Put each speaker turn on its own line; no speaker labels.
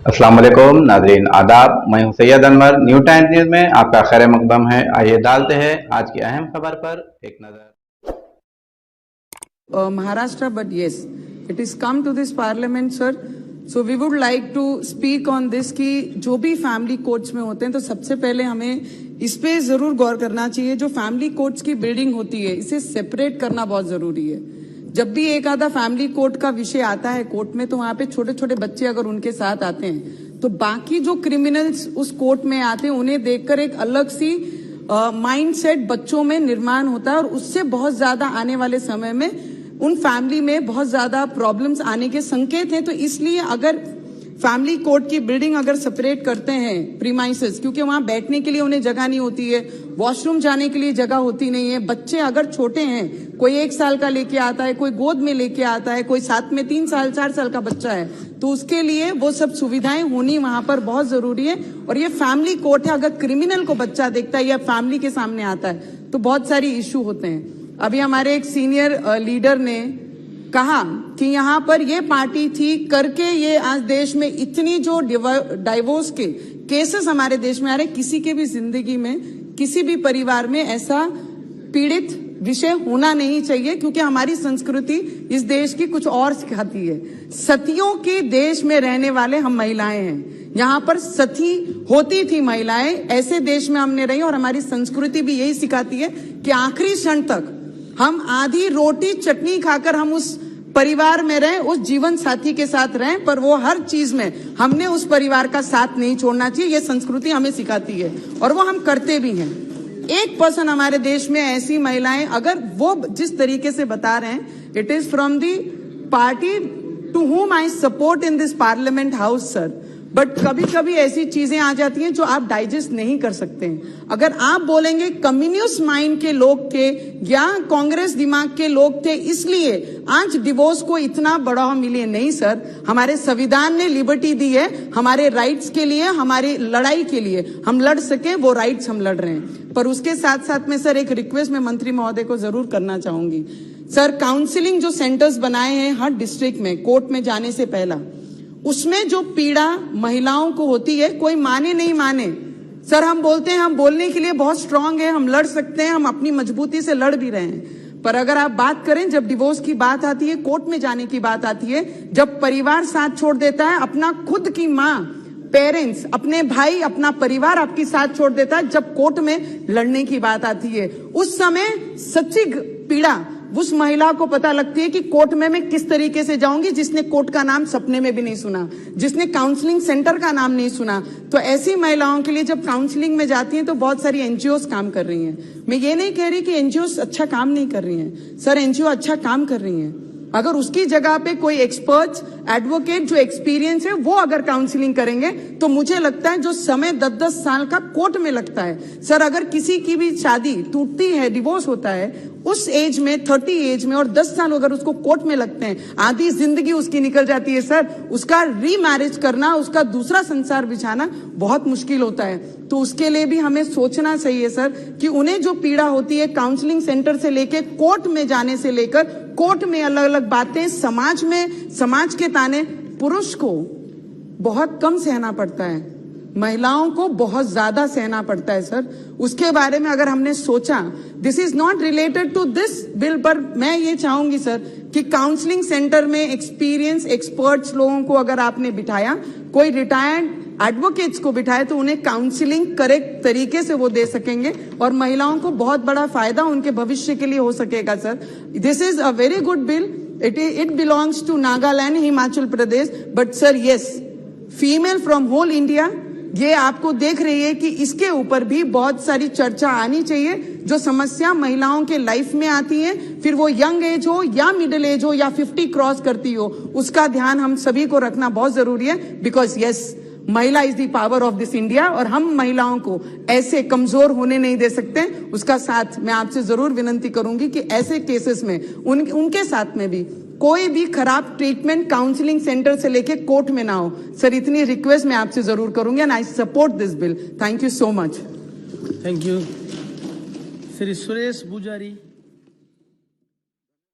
अस्सलाम वालेकुम नाज़रीन आदाब। मैं हूं Syed Anwar. New times news में आपका खैर मकदम है। आइए डालते हैं आज की अहम खबर पर एक नज़र।
Maharashtra, but yes, it is come to this parliament, sir. So we would like to speak on this कि जो भी फैमिली कोर्ट्स में होते हैं तो सबसे पहले हमें इस पे जरूर गौर करना चाहिए। जो फैमिली कोर्ट्स की बिल्डिंग होती है इसे सेपरेट करना बहुत जरूरी है। जब भी एक आधा फैमिली कोर्ट का विषय आता है कोर्ट में तो वहां पे छोटे छोटे बच्चे अगर उनके साथ आते हैं तो बाकी जो क्रिमिनल्स उस कोर्ट में आते हैं उन्हें देखकर एक अलग सी माइंडसेट बच्चों में निर्माण होता है और उससे बहुत ज्यादा आने वाले समय में उन फैमिली में बहुत ज्यादा प्रॉब्लम्स आने के संकेत हैं। तो इसलिए अगर फैमिली कोर्ट की बिल्डिंग अगर सेपरेट करते हैं प्रीमाइसेस, क्योंकि वहां बैठने के लिए उन्हें जगह नहीं होती है, वॉशरूम जाने के लिए जगह होती नहीं है, बच्चे अगर छोटे हैं, कोई 1 साल का लेके आता है, कोई गोद में लेके आता है, कोई साथ में 3 साल 4 साल का बच्चा है, तो उसके लिए वो सब सुविधाएं होनी वहां पर बहुत जरूरी है। और ये फैमिली कोर्ट है, अगर क्रिमिनल को बच्चा देखता है या फैमिली के सामने आता है तो बहुत सारी इश्यू होते हैं। अभी हमारे एक सीनियर लीडर ने कहा कि यहाँ पर ये पार्टी थी करके ये आज देश में इतनी जो डाइवोर्स के केसेस हमारे देश में आ रहे, किसी के भी जिंदगी में किसी भी परिवार में ऐसा पीड़ित विषय होना नहीं चाहिए, क्योंकि हमारी संस्कृति इस देश की कुछ और सिखाती है। सतियों के देश में रहने वाले हम महिलाएं हैं। यहाँ पर सती होती थी महिलाएं, ऐसे देश में हमने रही और हमारी संस्कृति भी यही सिखाती है कि आखिरी क्षण तक हम आधी रोटी चटनी खाकर हम उस परिवार में रहें, उस जीवन साथी के साथ रहें, पर वो हर चीज में हमने उस परिवार का साथ नहीं छोड़ना चाहिए। ये संस्कृति हमें सिखाती है और वो हम करते भी हैं। 1% हमारे देश में ऐसी महिलाएं, अगर वो जिस तरीके से बता रहे हैं, it is from the party to whom I support in this parliament house sir. But कभी कभी ऐसी चीजें आ जाती हैं जो आप डाइजेस्ट नहीं कर सकते हैं। अगर आप बोलेंगे कम्युनिस्ट माइंड के लोग थे या कांग्रेस दिमाग के लोग थे इसलिए आज डिवोर्स को इतना बढ़ावा मिले, नहीं सर। हमारे संविधान ने लिबर्टी दी है हमारे राइट्स के लिए, हमारी लड़ाई के लिए हम लड़ सके, वो राइट्स हम लड़ रहे हैं। पर उसके साथ साथ में सर एक रिक्वेस्ट मैं मंत्री महोदय को जरूर करना चाहूंगी। सर काउंसिलिंग जो सेंटर्स बनाए हैं हर डिस्ट्रिक्ट में कोर्ट में जाने से पहला, उसमें जो पीड़ा महिलाओं को होती है, कोई माने नहीं माने सर, हम बोलते हैं हम बोलने के लिए बहुत स्ट्रांग है, हम लड़ सकते हैं, हम अपनी मजबूती से लड़ भी रहे हैं, पर अगर आप बात करें जब डिवोर्स की बात आती है, कोर्ट में जाने की बात आती है, जब परिवार साथ छोड़ देता है, अपना खुद की माँ, पेरेंट्स, अपने भाई, अपना परिवार आपकी साथ छोड़ देता है, जब कोर्ट में लड़ने की बात आती है, उस समय सच्ची पीड़ा उस महिला को पता लगती है कि कोर्ट में मैं किस तरीके से जाऊंगी, जिसने कोर्ट का नाम सपने में भी नहीं सुना, जिसने काउंसलिंग सेंटर का नाम नहीं सुना। तो ऐसी महिलाओं के लिए जब काउंसलिंग में जाती हैं तो बहुत सारी एनजीओस काम कर रही हैं। मैं ये नहीं कह रही कि एनजीओस अच्छा काम नहीं कर रही हैं, सर एनजीओ अच्छा काम कर रही हैं। अगर उसकी जगह पे कोई एक्सपर्ट्स, एडवोकेट जो एक्सपीरियंस है वो अगर काउंसलिंग करेंगे तो मुझे लगता है जो समय 10-10 साल का कोर्ट में लगता है, सर अगर किसी की भी शादी टूटती है, डिवोर्स होता है उस एज में, 30 एज में, और 10 साल अगर उसको कोर्ट में लगते हैं, आधी जिंदगी उसकी निकल जाती है सर। उसका रीमैरिज करना, उसका दूसरा संसार बिछाना बहुत मुश्किल होता है। तो उसके लिए भी हमें सोचना चाहिए सर कि उन्हें जो पीड़ा होती है काउंसलिंग सेंटर से लेकर कोर्ट में जाने से लेकर कोर्ट में अलग अलग बातें, समाज में समाज के ताने, पुरुष को बहुत कम सहना पड़ता है, महिलाओं को बहुत ज्यादा सहना पड़ता है सर। उसके बारे में अगर हमने सोचा, this is not related to this bill, पर मैं ये चाहूंगी सर कि काउंसलिंग सेंटर में एक्सपीरियंस एक्सपर्ट्स लोगों को अगर आपने बिठाया, कोई रिटायर्ड एडवोकेट्स को बिठाए, तो उन्हें काउंसलिंग करेक्ट तरीके से वो दे सकेंगे और महिलाओं को बहुत बड़ा फायदा उनके भविष्य के लिए हो सकेगा sir. This is a very good bill, it belongs to Nagaland, Himachal Pradesh, but sir yes, female from whole India ये आपको देख रही है कि इसके ऊपर भी बहुत सारी चर्चा आनी चाहिए। जो समस्या महिलाओं के लाइफ में आती है, फिर वो यंग एज हो या मिडिल एज हो या 50 क्रॉस करती हो, उसका ध्यान हम सभी को रखना बहुत जरूरी है। बिकॉज यस, महिला is the power of this India और हम महिलाओं को ऐसे कमजोर होने नहीं दे सकते। उसका साथ मैं आपसे जरूर विनती करूंगी कि ऐसे केसेस में उनके साथ में भी कोई भी खराब ट्रीटमेंट काउंसलिंग सेंटर से लेके कोर्ट में ना हो सर। इतनी रिक्वेस्ट मैं आपसे जरूर करूंगी and I support this bill. Thank you so much.
Thank you. Shri Suresh पुजारी।